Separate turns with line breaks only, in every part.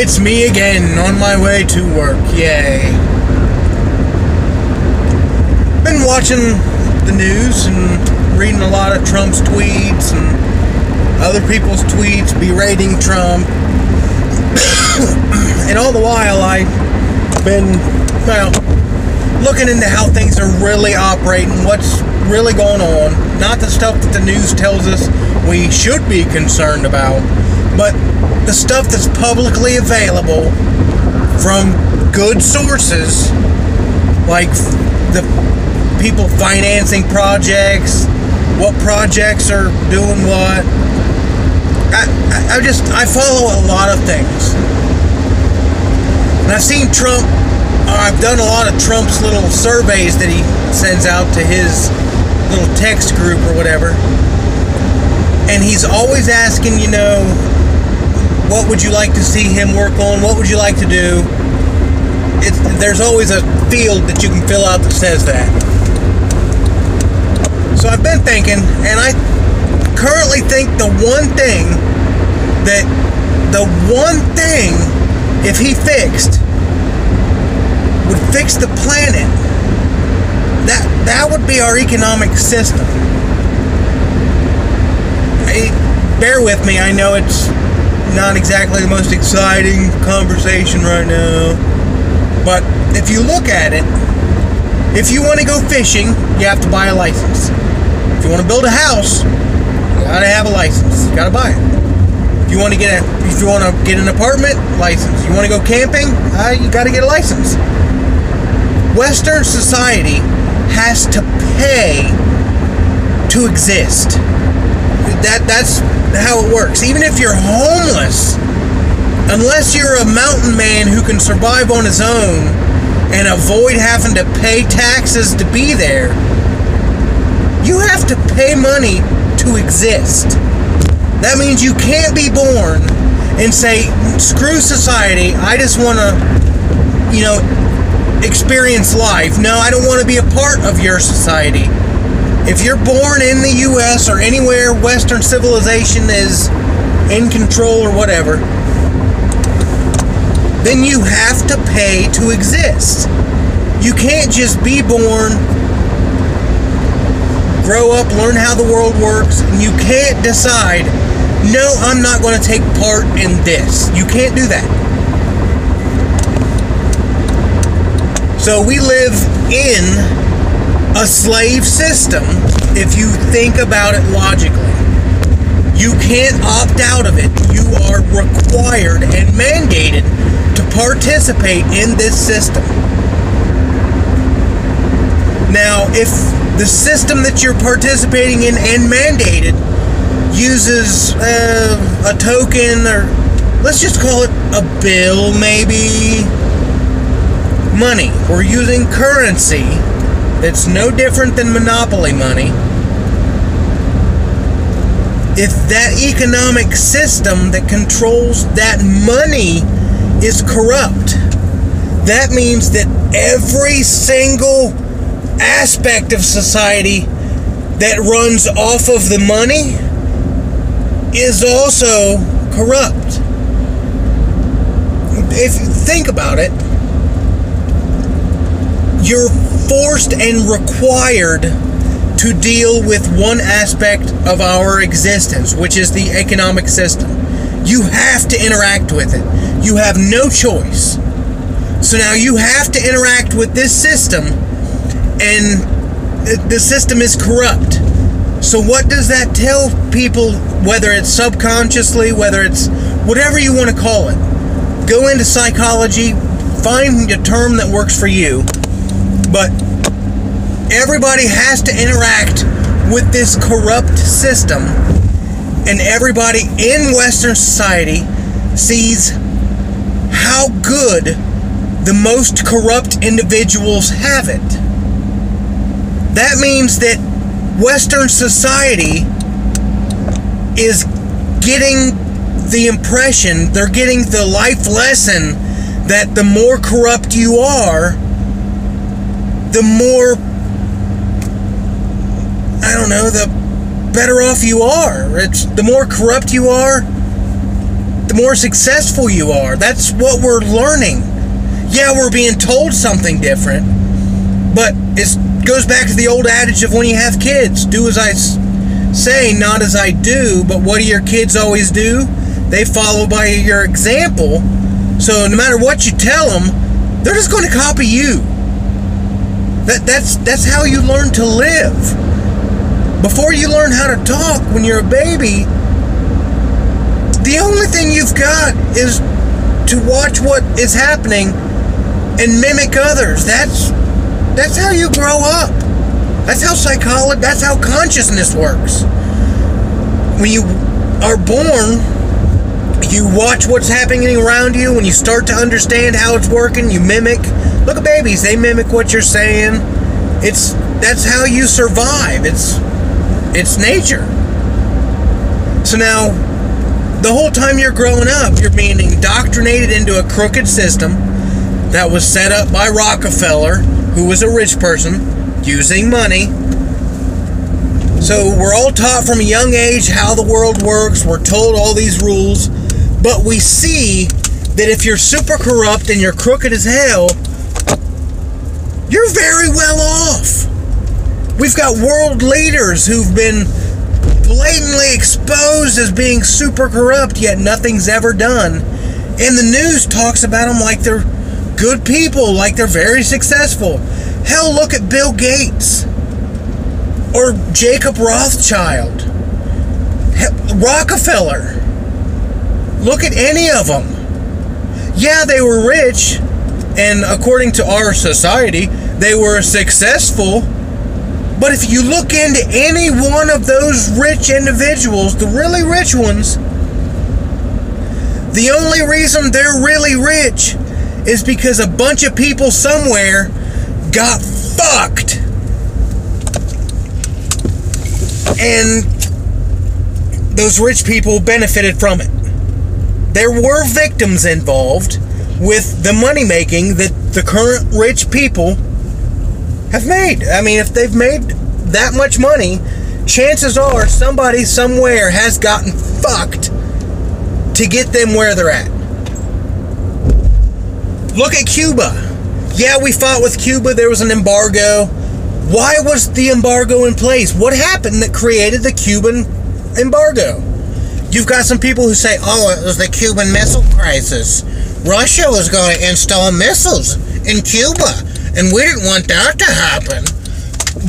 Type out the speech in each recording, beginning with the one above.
it's me again on my way to work. Yay. Been watching the news and reading a lot of Trump's tweets and other people's tweets berating Trump. And all the while I've been, looking into how things are really operating, what's really going on. Not the stuff that the news tells us we should be concerned about, but the stuff that's publicly available from good sources, like the people financing projects, what projects are doing what. I follow a lot of things. And I've seen Trump, I've done a lot of Trump's little surveys that he sends out to his little text group or whatever. And he's always asking, what would you like to see him work on? What would you like to do? There's always a field that you can fill out that says that. So I've been thinking, and I currently think the one thing, if he fixed, would fix the planet, that would be our economic system. Bear with me, I know it's not exactly the most exciting conversation right now, but if you look at it, if you want to go fishing, you have to buy a license. If you want to build a house, you gotta have a license. You gotta buy it. If you want to get an apartment, license. You want to go camping, you gotta get a license. Western society has to pay to exist. That's how it works. Even if you're homeless, unless you're a mountain man who can survive on his own and avoid having to pay taxes to be there, you have to pay money to exist. That means you can't be born and say, screw society, I just want to, experience life. No, I don't want to be a part of your society. If you're born in the U.S. or anywhere Western civilization is in control or whatever, then you have to pay to exist. You can't just be born, grow up, learn how the world works, and you can't decide, no, I'm not going to take part in this. You can't do that. So we live in a slave system, if you think about it logically. You can't opt out of it. You are required and mandated to participate in this system. Now, if the system that you're participating in and mandated uses a token, or let's just call it a bill, maybe money, we're using currency. It's no different than monopoly money. If that economic system that controls that money is corrupt, that means that every single aspect of society that runs off of the money is also corrupt. If you think about it, you're forced and required to deal with one aspect of our existence, which is the economic system. You have to interact with it. You have no choice. So now you have to interact with this system, and the system is corrupt. So what does that tell people, whether it's subconsciously, whether it's whatever you want to call it? Go into psychology, find a term that works for you, but everybody has to interact with this corrupt system, and everybody in Western society sees how good the most corrupt individuals have it. That means that Western society is getting the impression, they're getting the life lesson that the more corrupt you are, the more, the better off you are. The more corrupt you are, the more successful you are. That's what we're learning. Yeah, we're being told something different, but it goes back to the old adage of when you have kids. Do as I say, not as I do. But what do your kids always do? They follow by your example. So no matter what you tell them, they're just going to copy you. That's how you learn to live. Before you learn how to talk when you're a baby, the only thing you've got is to watch what is happening and mimic others. That's how you grow up. That's how psychology, that's how consciousness works. When you are born, you watch what's happening around you. When you start to understand how it's working, you mimic. Look at babies, they mimic what you're saying. That's how you survive. It's nature. So now, the whole time you're growing up, you're being indoctrinated into a crooked system that was set up by Rockefeller, who was a rich person, using money. So we're all taught from a young age how the world works. We're told all these rules. But we see that if you're super corrupt and you're crooked as hell, you're very well off. We've got world leaders who've been blatantly exposed as being super corrupt, yet nothing's ever done. And the news talks about them like they're good people, like they're very successful. Hell, look at Bill Gates or Jacob Rothschild, Rockefeller. Look at any of them. Yeah, they were rich, and according to our society, they were successful. But if you look into any one of those rich individuals, the really rich ones, the only reason they're really rich is because a bunch of people somewhere got fucked. And those rich people benefited from it. There were victims involved with the money making that the current rich people have made. I mean, if they've made that much money, chances are somebody somewhere has gotten fucked to get them where they're at. Look at Cuba. Yeah, we fought with Cuba. There was an embargo. Why was the embargo in place? What happened that created the Cuban embargo? You've got some people who say, oh, it was the Cuban Missile Crisis. Russia was going to install missiles in Cuba, and we didn't want that to happen.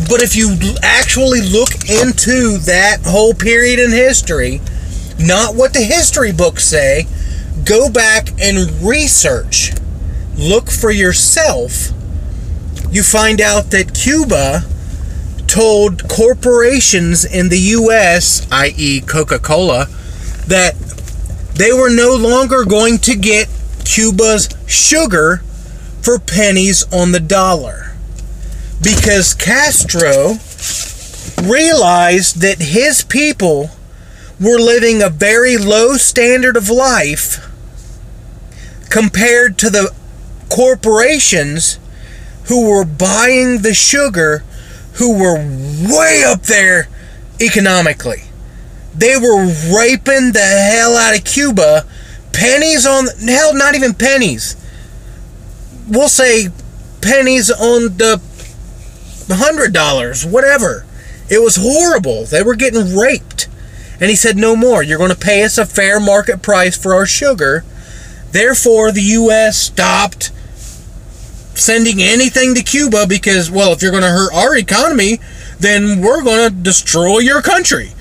But if you actually look into that whole period in history, not what the history books say, go back and research. Look for yourself. You find out that Cuba told corporations in the U.S., i.e. Coca-Cola, that they were no longer going to get Cuba's sugar for pennies on the dollar, because Castro realized that his people were living a very low standard of life compared to the corporations who were buying the sugar, who were way up there economically. They were raping the hell out of Cuba. Pennies on, hell, not even pennies. We'll say pennies on the $100, whatever. It was horrible. They were getting raped. And he said, no more. You're going to pay us a fair market price for our sugar. Therefore, the U.S. stopped sending anything to Cuba because, well, if you're going to hurt our economy, then we're going to destroy your country.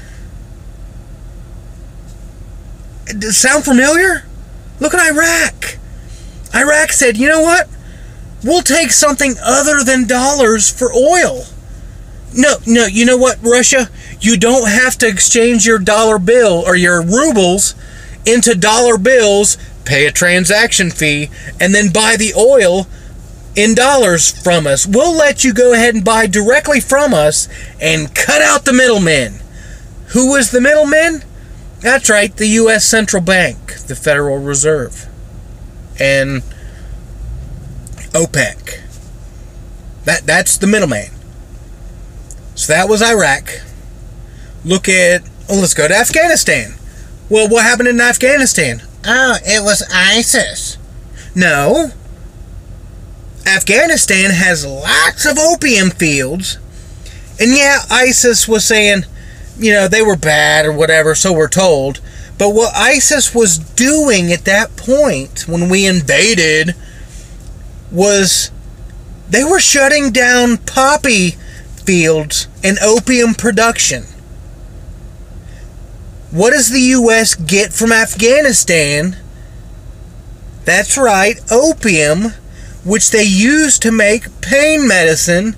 Does it sound familiar? Look at Iraq. Iraq said, you know what? We'll take something other than dollars for oil. No, you know what, Russia? You don't have to exchange your dollar bill or your rubles into dollar bills, pay a transaction fee, and then buy the oil in dollars from us. We'll let you go ahead and buy directly from us and cut out the middlemen. Who was the middlemen? That's right, the U.S. Central Bank, the Federal Reserve, and OPEC. That's the middleman. So that was Iraq. Look at, let's go to Afghanistan. Well, what happened in Afghanistan? Oh, it was ISIS. No. Afghanistan has lots of opium fields. And yeah, ISIS was saying, they were bad or whatever, so we're told. But what ISIS was doing at that point, when we invaded, was they were shutting down poppy fields and opium production. What does the U.S. get from Afghanistan? That's right, opium, which they use to make pain medicine.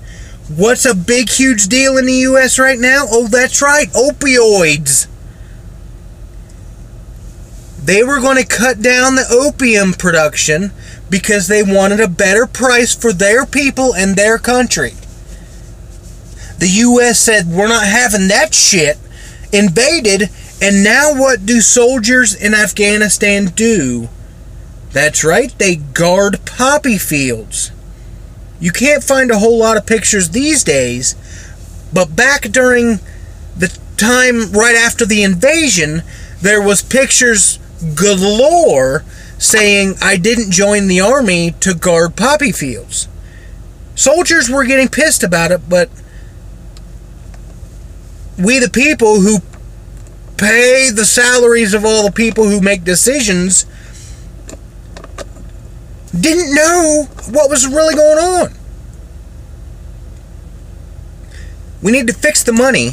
What's a big, huge deal in the U.S. right now? Oh, that's right, opioids. They were going to cut down the opium production because they wanted a better price for their people and their country. The U.S. said, we're not having that shit, invaded, and now what do soldiers in Afghanistan do? That's right, they guard poppy fields. You can't find a whole lot of pictures these days, but back during the time right after the invasion, there was pictures galore saying, I didn't join the army to guard poppy fields. Soldiers were getting pissed about it, but we the people who pay the salaries of all the people who make decisions didn't know what was really going on. We need to fix the money,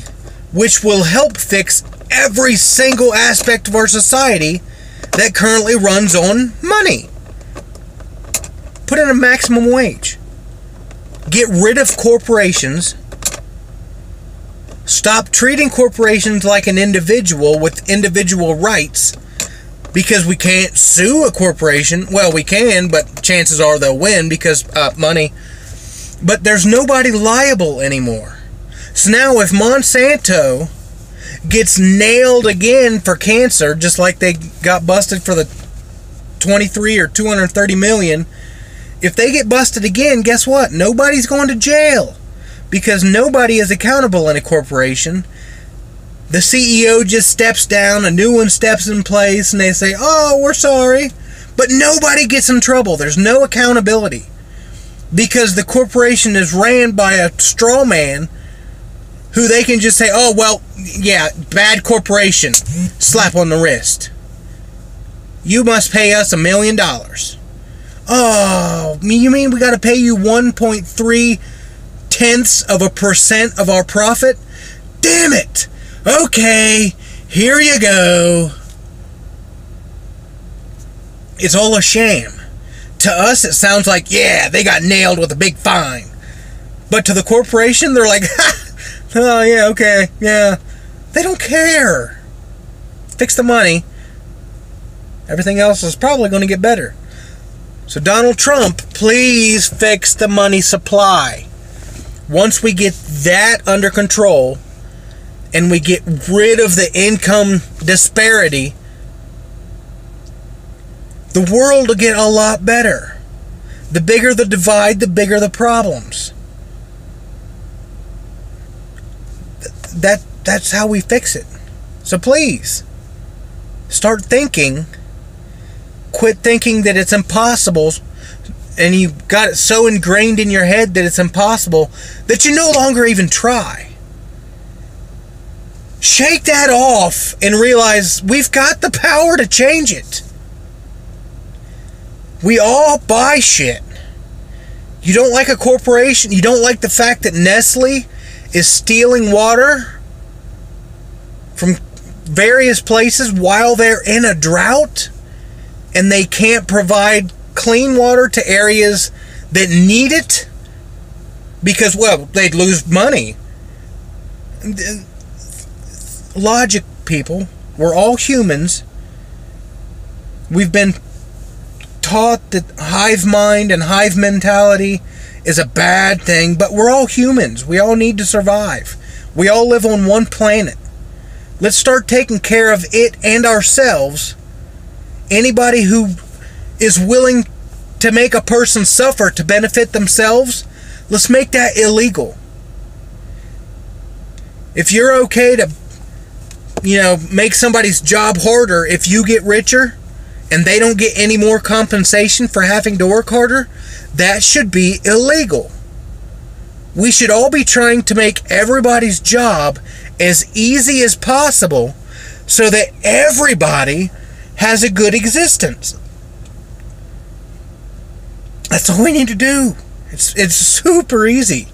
which will help fix every single aspect of our society that currently runs on money. Put in a maximum wage. Get rid of corporations. Stop treating corporations like an individual with individual rights, because we can't sue a corporation. Well, we can, but chances are they'll win because money. But there's nobody liable anymore. So now if Monsanto gets nailed again for cancer, just like they got busted for the 23 or 230 million, if they get busted again, guess what? Nobody's going to jail, because nobody is accountable in a corporation. The CEO just steps down, a new one steps in place, and they say, oh, we're sorry. But nobody gets in trouble. There's no accountability, because the corporation is ran by a straw man who they can just say, oh, well, yeah, bad corporation, slap on the wrist. You must pay us $1 million. Oh, you mean we got to pay you 1.3% of our profit? Damn it! Okay, here you go. It's all a sham. To us, it sounds like, yeah, they got nailed with a big fine. But to the corporation, they're like, ha! Oh, yeah, okay, yeah. They don't care. Fix the money. Everything else is probably going to get better. So Donald Trump, please fix the money supply. Once we get that under control and we get rid of the income disparity, the world will get a lot better. The bigger the divide, the bigger the problems. That's how we fix it. So please, start thinking. Quit thinking that it's impossible, and you got it so ingrained in your head that it's impossible that you no longer even try. Shake that off and realize we've got the power to change it. We all buy shit. You don't like a corporation? You don't like the fact that Nestle is stealing water from various places while they're in a drought, and they can't provide clean water to areas that need it because, well, they'd lose money. Logic, people. We're all humans. We've been taught that hive mind and hive mentality is a bad thing, but we're all humans. We all need to survive. We all live on one planet. Let's start taking care of it and ourselves. Anybody who is willing to make a person suffer to benefit themselves, let's make that illegal. If you're okay to, make somebody's job harder if you get richer, and they don't get any more compensation for having to work harder, that should be illegal. We should all be trying to make everybody's job as easy as possible so that everybody has a good existence. That's all we need to do. It's super easy.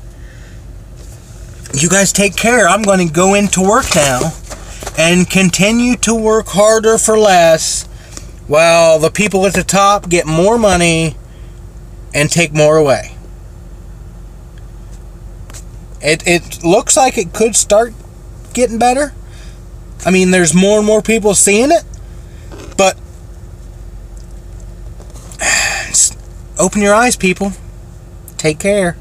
You guys take care. I'm going to go into work now and continue to work harder for less while the people at the top get more money and take more away. It looks like it could start getting better. I mean, there's more and more people seeing it, but open your eyes, people. Take care.